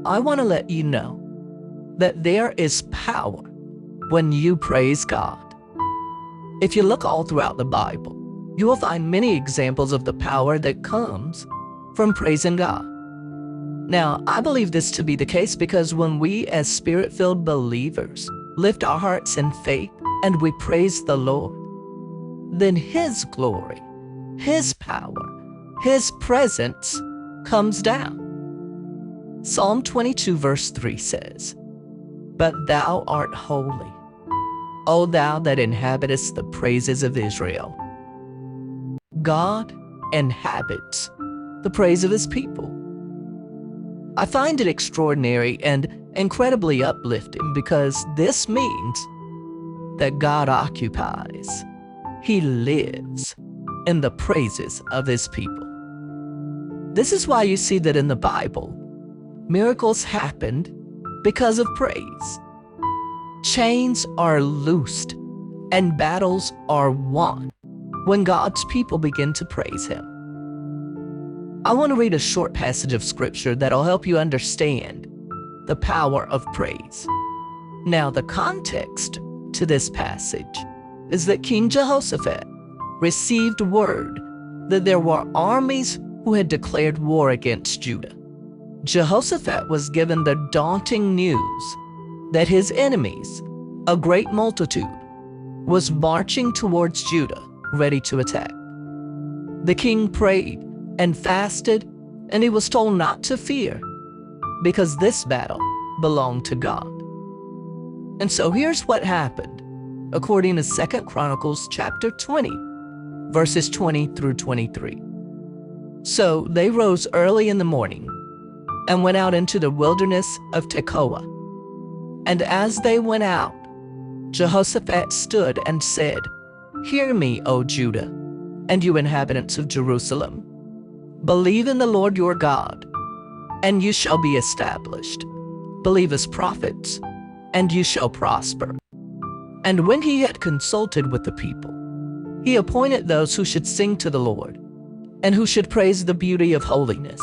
I want to let you know that there is power when you praise God. If you look all throughout the Bible, you will find many examples of the power that comes from praising God. Now, I believe this to be the case because when we as Spirit-filled believers lift our hearts in faith and we praise the Lord, then His glory, His power, His presence comes down. Psalm 22 verse 3 says, "But thou art holy, O thou that inhabitest the praises of Israel." God inhabits the praise of His people. I find it extraordinary and incredibly uplifting because this means that God occupies, He lives in the praises of His people. This is why you see that in the Bible, miracles happened because of praise. Chains are loosed and battles are won when God's people begin to praise Him. I want to read a short passage of scripture that'll help you understand the power of praise. Now, the context to this passage is that King Jehoshaphat received word that there were armies who had declared war against Judah. Jehoshaphat was given the daunting news that his enemies, a great multitude, was marching towards Judah, ready to attack. The king prayed and fasted, and he was told not to fear because this battle belonged to God. And so here's what happened, according to 2 Chronicles chapter 20, verses 20 through 23. So they rose early in the morning and went out into the wilderness of Tekoa. And as they went out, Jehoshaphat stood and said, "Hear me, O Judah, and you inhabitants of Jerusalem. Believe in the Lord your God, and you shall be established. Believe His prophets, and you shall prosper." And when he had consulted with the people, he appointed those who should sing to the Lord, and who should praise the beauty of holiness,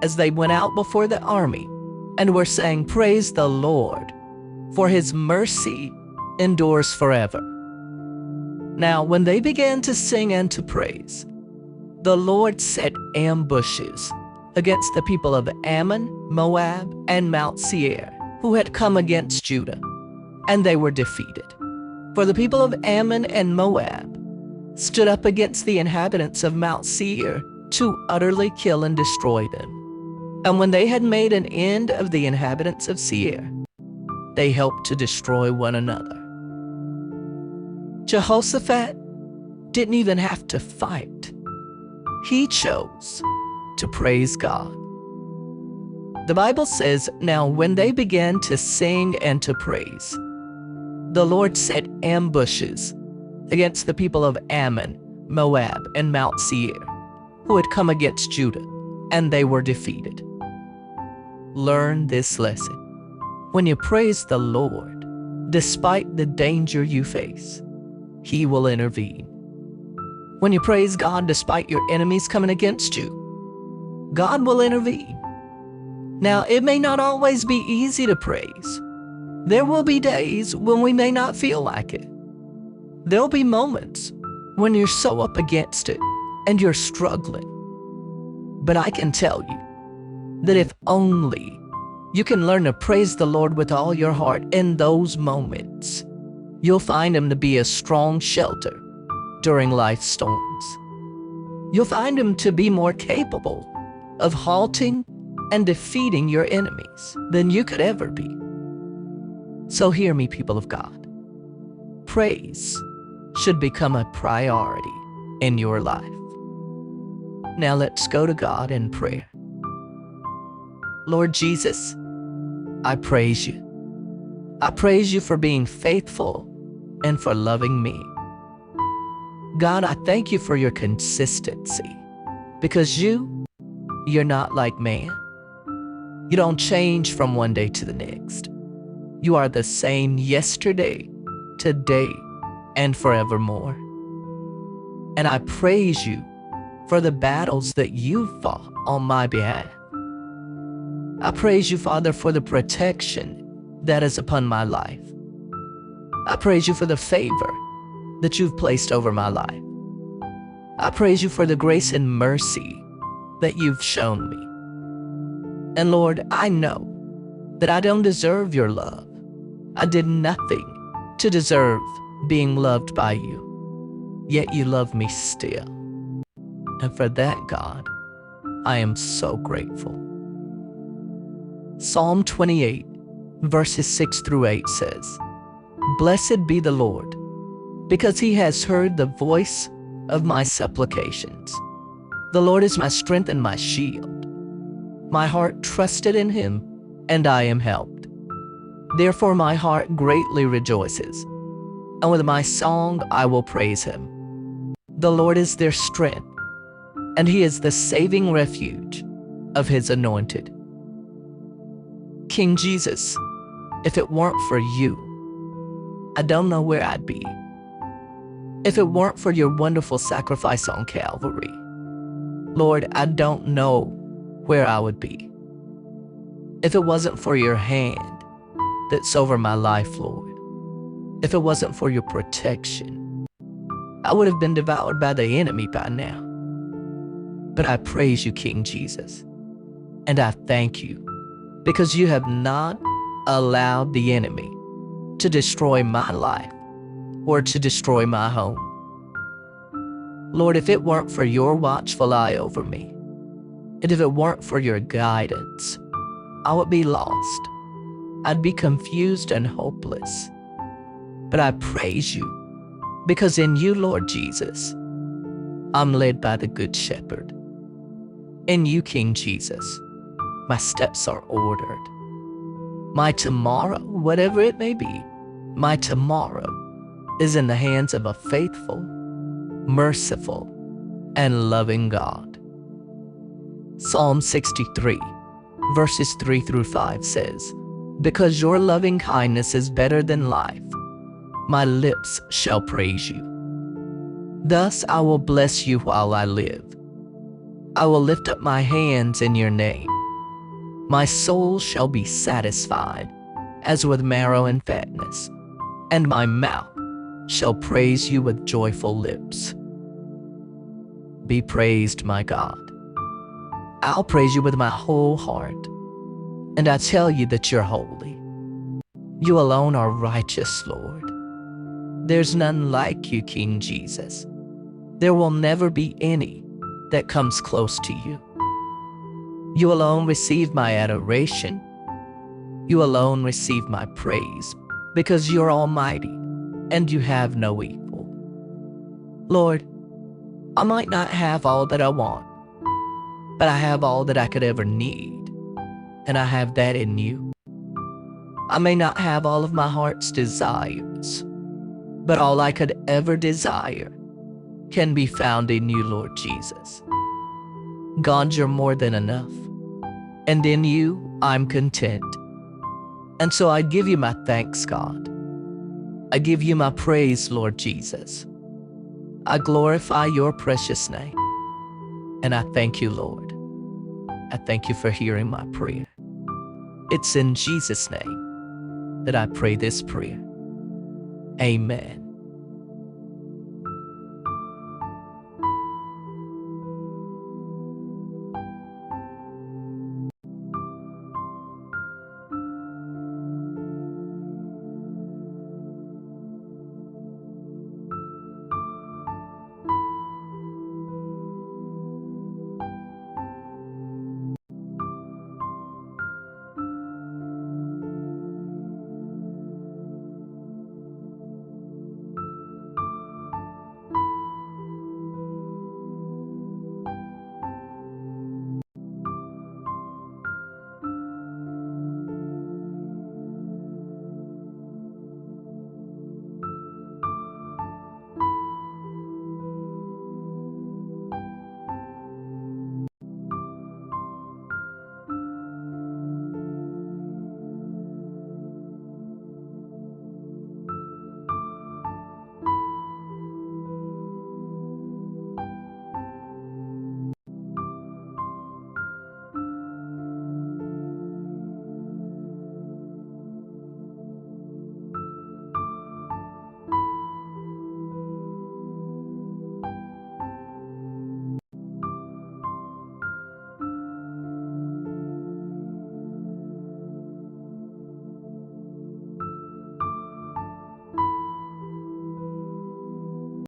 as they went out before the army, and were saying, "Praise the Lord, for His mercy endures forever." Now, when they began to sing and to praise, the Lord set ambushes against the people of Ammon, Moab, and Mount Seir, who had come against Judah, and they were defeated. For the people of Ammon and Moab stood up against the inhabitants of Mount Seir to utterly kill and destroy them. And when they had made an end of the inhabitants of Seir, they helped to destroy one another. Jehoshaphat didn't even have to fight. He chose to praise God. The Bible says, "Now when they began to sing and to praise, the Lord set ambushes against the people of Ammon, Moab, and Mount Seir, who had come against Judah, and they were defeated." Learn this lesson. When you praise the Lord, despite the danger you face, He will intervene. When you praise God despite your enemies coming against you, God will intervene. Now, it may not always be easy to praise. There will be days when we may not feel like it. There'll be moments when you're so up against it and you're struggling. But I can tell you that if only you can learn to praise the Lord with all your heart in those moments, you'll find Him to be a strong shelter during life's storms. You'll find Him to be more capable of halting and defeating your enemies than you could ever be. So hear me, people of God. Praise should become a priority in your life. Now let's go to God in prayer. Lord Jesus, I praise You. I praise You for being faithful and for loving me. God, I thank You for Your consistency, because You're not like man. You don't change from one day to the next. You are the same yesterday, today, and forevermore. And I praise You for the battles that You fought on my behalf. I praise you, Father, for the protection that is upon my life. I praise you for the favor that you've placed over my life. I praise you for the grace and mercy that you've shown me. And Lord, I know that I don't deserve your love. I did nothing to deserve being loved by you, yet you love me still. And for that, God, I am so grateful. Psalm 28, verses 6 through 8 says, "Blessed be the Lord, because he has heard the voice of my supplications. The Lord is my strength and my shield. My heart trusted in him, and I am helped. Therefore my heart greatly rejoices, and with my song I will praise him. The Lord is their strength, and he is the saving refuge of his anointed." King Jesus, if it weren't for you, I don't know where I'd be. If it weren't for your wonderful sacrifice on Calvary, Lord, I don't know where I would be. If it wasn't for your hand that's over my life, Lord, if it wasn't for your protection, I would have been devoured by the enemy by now. But I praise you, King Jesus, and I thank you because you have not allowed the enemy to destroy my life or to destroy my home. Lord, if it weren't for your watchful eye over me, and if it weren't for your guidance, I would be lost. I'd be confused and hopeless. But I praise you because in you, Lord Jesus, I'm led by the Good Shepherd. In you, King Jesus, my steps are ordered. My tomorrow, whatever it may be, my tomorrow is in the hands of a faithful, merciful, and loving God. Psalm 63, verses 3 through 5 says, "Because your loving kindness is better than life, my lips shall praise you. Thus I will bless you while I live. I will lift up my hands in your name. My soul shall be satisfied as with marrow and fatness, and my mouth shall praise you with joyful lips." Be praised, my God. I'll praise you with my whole heart, and I tell you that you're holy. You alone are righteous, Lord. There's none like you, King Jesus. There will never be any that comes close to you. You alone receive my adoration. You alone receive my praise, because you're almighty and you have no equal. Lord, I might not have all that I want, but I have all that I could ever need, and I have that in you. I may not have all of my heart's desires, but all I could ever desire can be found in you, Lord Jesus. God, you're more than enough, and in you I'm content. And so I give you my thanks, God. I give you my praise, Lord Jesus. I glorify your precious name, and I thank you, Lord. I thank you for hearing my prayer. It's in Jesus' name that I pray this prayer. Amen.